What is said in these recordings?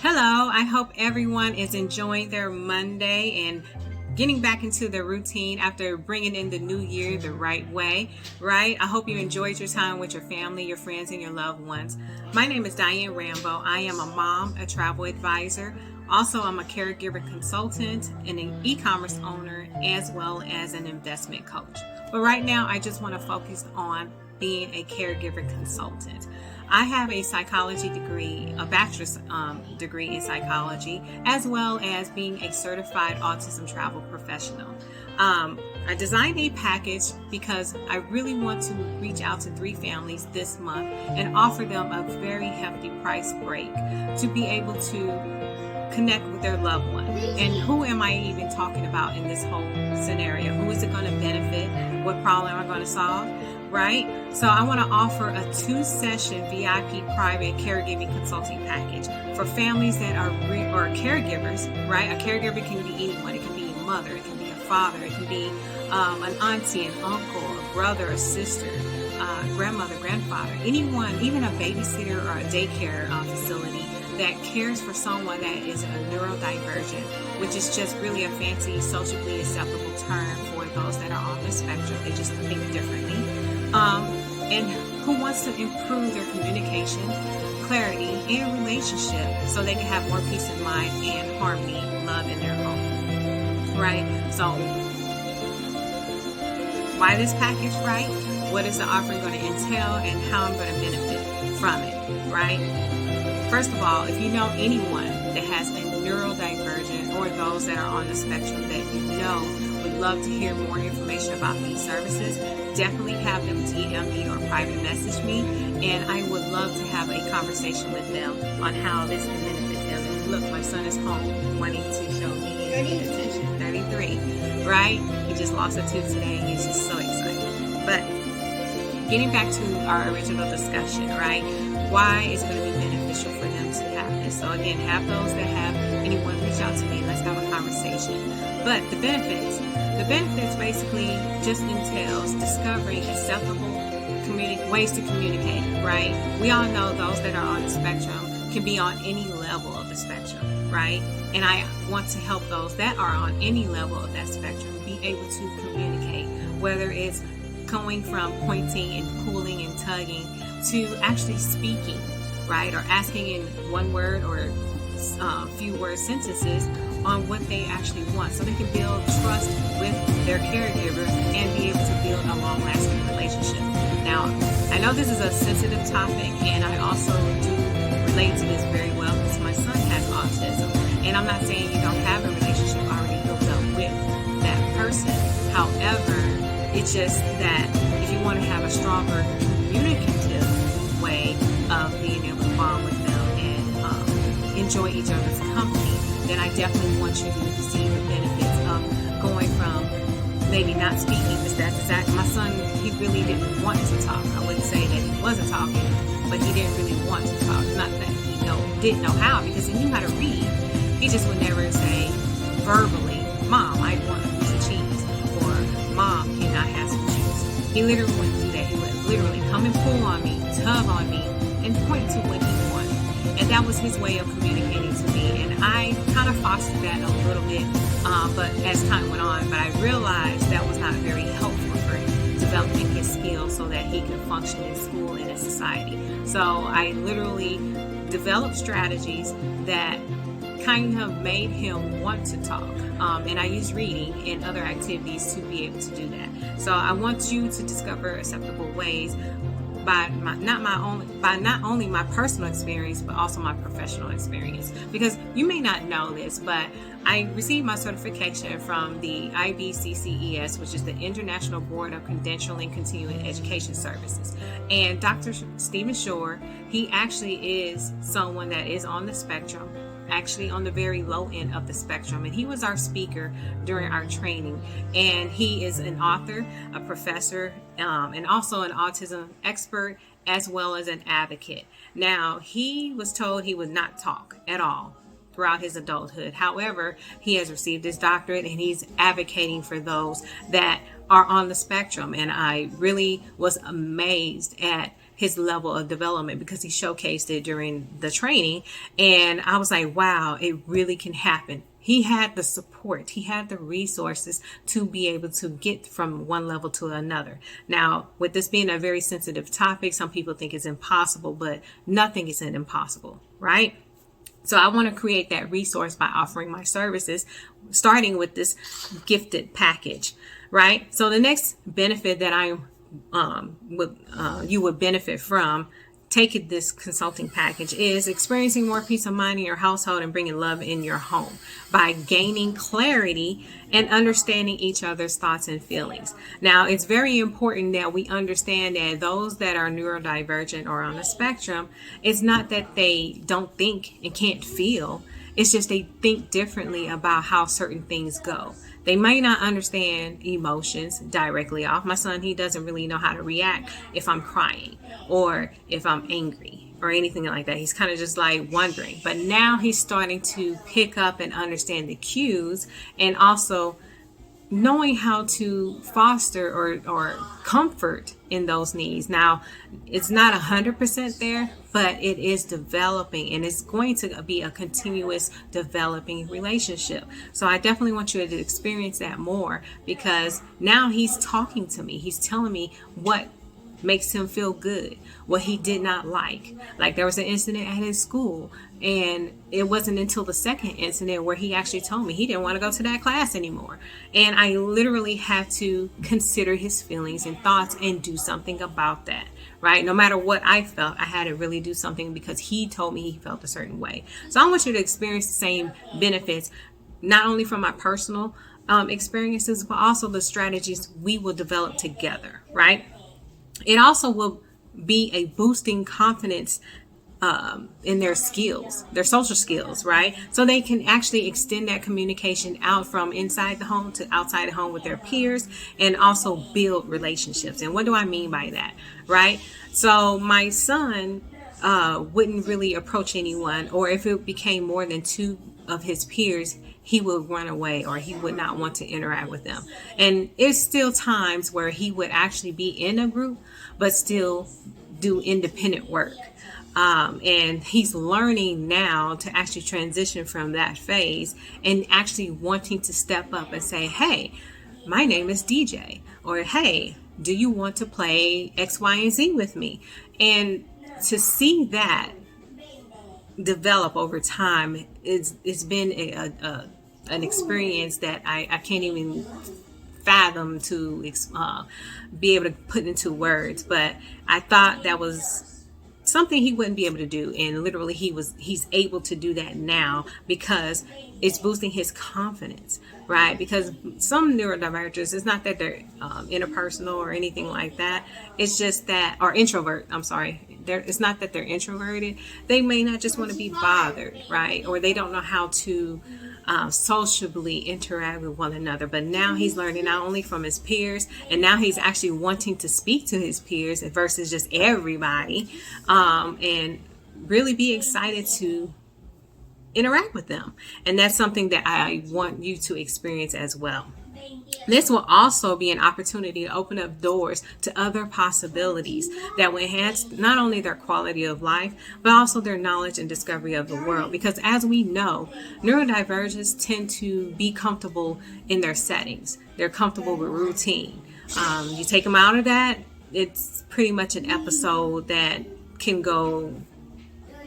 Hello, I hope everyone is enjoying their Monday and getting back into their routine after bringing in the new year the right way, right? I hope you enjoyed your time with your family, your friends, and your loved ones. My name is Diane Rambo. I am a mom, a travel advisor. Also, I'm a caregiver consultant and an e-commerce owner, as well as an investment coach. But right now, I just want to focus on being a caregiver consultant. I have a psychology degree, a bachelor's degree in psychology, as well as being a certified autism travel professional. I designed a package because I really want to reach out to 3 families this month and offer them a very hefty price break to be able to connect with their loved one. And who am I even talking about in this whole scenario? Who is it going to benefit? What problem am I going to solve? Right? So I want to offer a 2-session VIP private caregiving consulting package for families that are or caregivers, right? A caregiver can be anyone. It can be a mother, it can be a father, it can be an auntie, an uncle, a brother, a sister, grandmother, grandfather, anyone, even a babysitter or a daycare facility that cares for someone that is a neurodivergent, which is just really a fancy, socially acceptable term for those that are on the spectrum. They just think differently. And who wants to improve their communication, clarity, and relationship so they can have more peace of mind and harmony, love in their home, right? So why this package, right? What is the offering going to entail and how I'm going to benefit from it, right? First of all, if you know anyone that has a neurodivergent or those that are on the spectrum that you know would love to hear more information about these services, definitely have them DM me or private message me, and I would love to have a conversation with them on how this can benefit them. And look, my son is home wanting to show me attention. 33, right? He just lost a tooth today and he's just so excited. But getting back to our original discussion, right? Why is it going to be beneficial for them to have this? So again, have those that have anyone reach out to me. Let's have a conversation. But the benefits basically just entails discovering acceptable ways to communicate, right? We all know those that are on the spectrum can be on any level of the spectrum, right? And I want to help those that are on any level of that spectrum be able to communicate, whether it's going from pointing and pulling and tugging to actually speaking, right? Or asking in one word or few word sentences on what they actually want, so they can build trust with their caregiver and be able to build a long-lasting relationship. Now, I know this is a sensitive topic, and I also do relate to this very well because my son has autism, and I'm not saying you don't have a relationship already built up with that person. However, it's just that if you want to have a stronger communicative way of being able to bond with them and enjoy each other's company, then I definitely want you to see the benefits of going from maybe not speaking, because that's exactly my son. He really didn't want to talk. I wouldn't say that he wasn't talking, but he didn't really want to talk. Not that he didn't know how, because he knew how to read. He just would never say verbally, "Mom, I want a piece of cheese," or "Mom, can I have some cheese?" He literally wouldn't do that. He would literally come and pull on me, tug on me, and point to what he wanted. And that was his way of communicating to me. And I kind of fostered that a little bit, but as time went on, but I realized that was not very helpful for developing his skills so that he could function in school and in society. So I literally developed strategies that kind of made him want to talk. And I use reading and other activities to be able to do that. So I want you to discover acceptable ways by not only my personal experience, but also my professional experience. Because you may not know this, but I received my certification from the IBCCES, which is the International Board of Credentialing Continuing Education Services. And Dr. Stephen Shore, he actually is someone that is on the spectrum, actually on the very low end of the spectrum, and he was our speaker during our training. And he is an author, a professor, and also an autism expert, as well as an advocate. Now, he was told he would not talk at all throughout his adulthood. However, he has received his doctorate and he's advocating for those that are on the spectrum. And I really was amazed at his level of development because he showcased it during the training. And I was like, wow, it really can happen. He had the support, he had the resources to be able to get from one level to another. Now, with this being a very sensitive topic, some people think it's impossible, but nothing is impossible, right? So I want to create that resource by offering my services, starting with this gifted package, right? So the next benefit that you would benefit from taking this consulting package is experiencing more peace of mind in your household and bringing love in your home by gaining clarity and understanding each other's thoughts and feelings. Now, it's very important that we understand that those that are neurodivergent or on the spectrum, it's not that they don't think and can't feel. It's just they think differently about how certain things go. They may not understand emotions directly off. My son, he doesn't really know how to react if I'm crying or if I'm angry or anything like that. He's kind of just like wondering. But now he's starting to pick up and understand the cues, and also knowing how to foster or comfort in those needs. Now, it's not 100% there, but it is developing, and it's going to be a continuous developing relationship. So I definitely want you to experience that more, because now he's talking to me. He's telling me what makes him feel good, what he did not like. Like, there was an incident at his school, and it wasn't until the second incident where he actually told me he didn't want to go to that class anymore. And I literally had to consider his feelings and thoughts and do something about that, right? No matter what I felt, I had to really do something because he told me he felt a certain way. So I want you to experience the same benefits, not only from my personal experiences, but also the strategies we will develop together, right? It also will be a boosting confidence in their skills, their social skills, right? So they can actually extend that communication out from inside the home to outside the home with their peers, and also build relationships. And what do I mean by that, right? So my son wouldn't really approach anyone, or if it became more than two of his peers, he would run away, or he would not want to interact with them. And it's still times where he would actually be in a group, but still do independent work. And he's learning now to actually transition from that phase and actually wanting to step up and say, hey, my name is DJ, or hey, do you want to play X, Y, and Z with me? And to see that develop over time, it's been an experience that I can't even fathom to be able to put into words. But I thought that was something he wouldn't be able to do, and literally he's able to do that now because it's boosting his confidence, right? Because some neurodivergents, it's not that they're interpersonal or anything like that. It's just that, or introvert, I'm sorry. It's not that they're introverted. They may not just want to be bothered, right? Or they don't know how to sociably interact with one another. But now he's learning not only from his peers, and now he's actually wanting to speak to his peers versus just everybody, and really be excited to interact with them. And that's something that I want you to experience as well. This will also be an opportunity to open up doors to other possibilities that will enhance not only their quality of life, but also their knowledge and discovery of the world. Because as we know, neurodivergents tend to be comfortable in their settings. They're comfortable with routine. You take them out of that, it's pretty much an episode that can go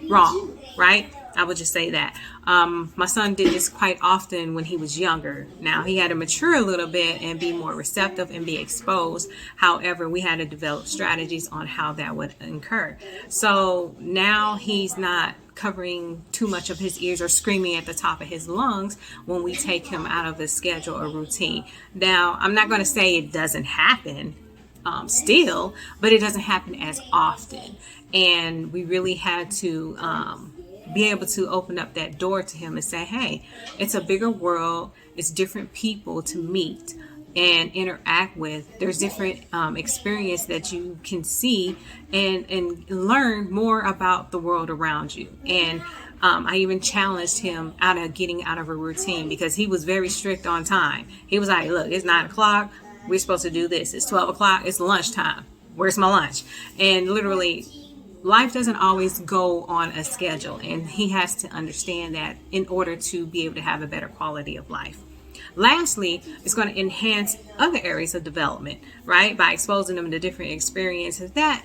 wrong, right? I would just say that. My son did this quite often when he was younger. Now, he had to mature a little bit and be more receptive and be exposed. However, we had to develop strategies on how that would occur. So now he's not covering too much of his ears or screaming at the top of his lungs when we take him out of his schedule or routine. Now, I'm not going to say it doesn't happen still, but it doesn't happen as often. And we really had to be able to open up that door to him and say, hey, it's a bigger world. It's different people to meet and interact with. There's different experience that you can see and learn more about the world around you. And I even challenged him out of getting out of a routine, because he was very strict on time. He was like, look, it's 9 o'clock. We're supposed to do this. It's 12 o'clock. It's lunchtime. where's my lunch? And literally, life doesn't always go on a schedule, and he has to understand that in order to be able to have a better quality of life. Lastly, it's going to enhance other areas of development, right? By exposing them to different experiences that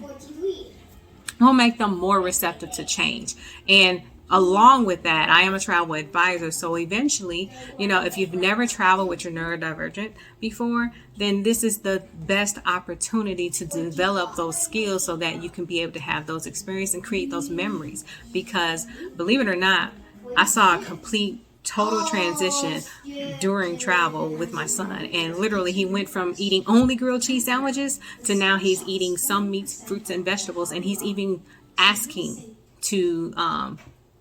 will make them more receptive to change. And along with that, I am a travel advisor. So eventually, if you've never traveled with your neurodivergent before, then this is the best opportunity to develop those skills so that you can be able to have those experiences and create those memories. Because believe it or not, I saw a complete total transition during travel with my son, and literally he went from eating only grilled cheese sandwiches to now he's eating some meats, fruits, and vegetables, and he's even asking to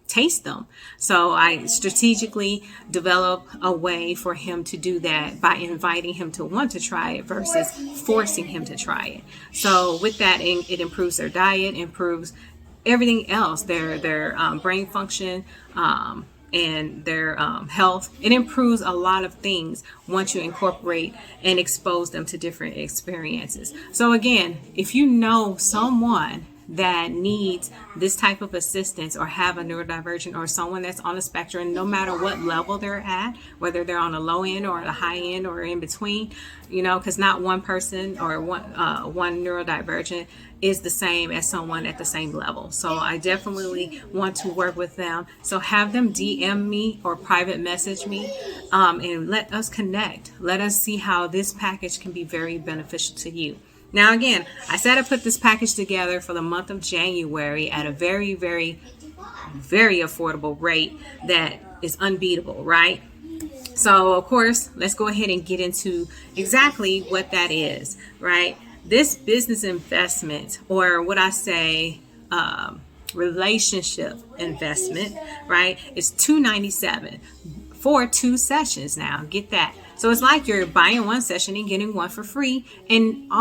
taste them. So I strategically develop a way for him to do that by inviting him to want to try it versus forcing him to try it. So with that, it improves their diet, improves everything else, their brain function, and their health. It improves a lot of things once you incorporate and expose them to different experiences. So again, if you know someone that needs this type of assistance, or have a neurodivergent, or someone that's on a spectrum, no matter what level they're at, whether they're on the low end or the high end or in between, because not one person or one neurodivergent is the same as someone at the same level. So I definitely want to work with them. So have them DM me or private message me, and let us connect. Let us see how this package can be very beneficial to you. Now, again, I said I put this package together for the month of January at a very, very, very affordable rate that is unbeatable, right? So, of course, let's go ahead and get into exactly what that is, right? This business investment, or what I say, relationship investment, right, is $297 for 2 sessions. Now, get that. So it's like you're buying one session and getting one for free, and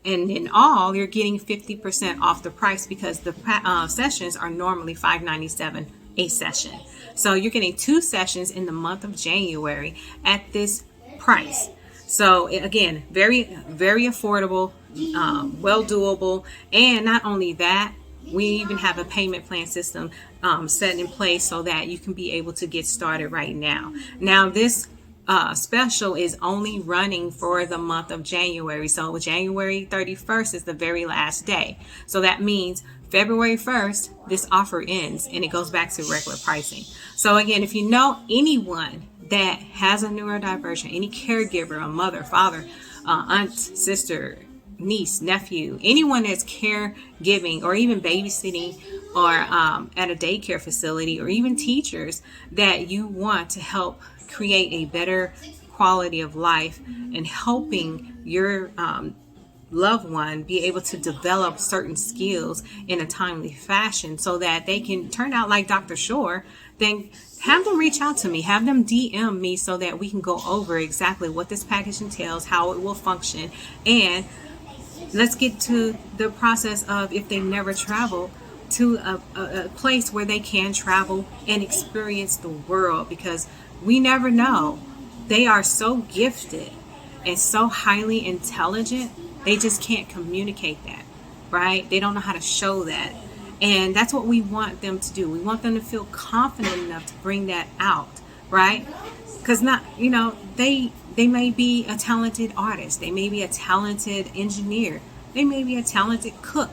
in all, you're getting 50% off the price, because the sessions are normally $597 a session. So you're getting 2 sessions in the month of January at this price. So again, very, very affordable, well doable, and not only that, we even have a payment plan system set in place so that you can be able to get started right now. Now, this special is only running for the month of January. So January 31st is the very last day. So that means February 1st, this offer ends and it goes back to regular pricing. So again, if you know anyone that has a neurodivergent, any caregiver, a mother, father, aunt, sister, niece, nephew, anyone that's caregiving or even babysitting, or at a daycare facility, or even teachers that you want to help create a better quality of life and helping your loved one be able to develop certain skills in a timely fashion so that they can turn out like Dr. Shore, then have them reach out to me, have them DM me so that we can go over exactly what this package entails, how it will function, and let's get to the process of, if they never travel, to a place where they can travel and experience the world, because we never know. They are so gifted and so highly intelligent, they just can't communicate that, right? They don't know how to show that. And that's what we want them to do. We want them to feel confident enough to bring that out, right? Because they may be a talented artist. They may be a talented engineer. They may be a talented cook.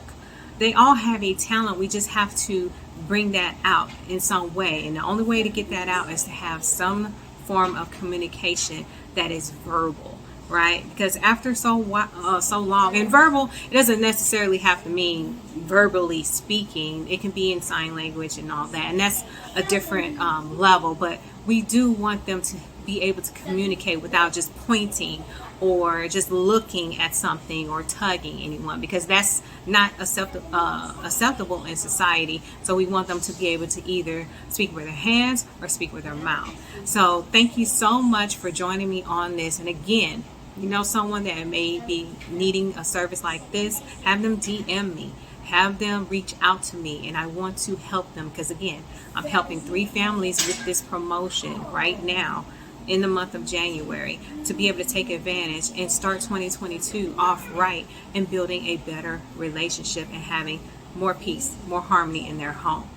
They all have a talent. We just have to bring that out in some way. And the only way to get that out is to have some form of communication that is verbal, right? Because after so long, and verbal, it doesn't necessarily have to mean verbally speaking. It can be in sign language and all that. And that's a different level. But we do want them to be able to communicate without just pointing or just looking at something or tugging anyone, because that's not acceptable in society. So we want them to be able to either speak with their hands or speak with their mouth. So thank you so much for joining me on this. And again, someone that may be needing a service like this, have them DM me, have them reach out to me, and I want to help them, because again, I'm helping 3 families with this promotion right now. in the month of January to be able to take advantage and start 2022 off right and building a better relationship and having more peace, more harmony in their home.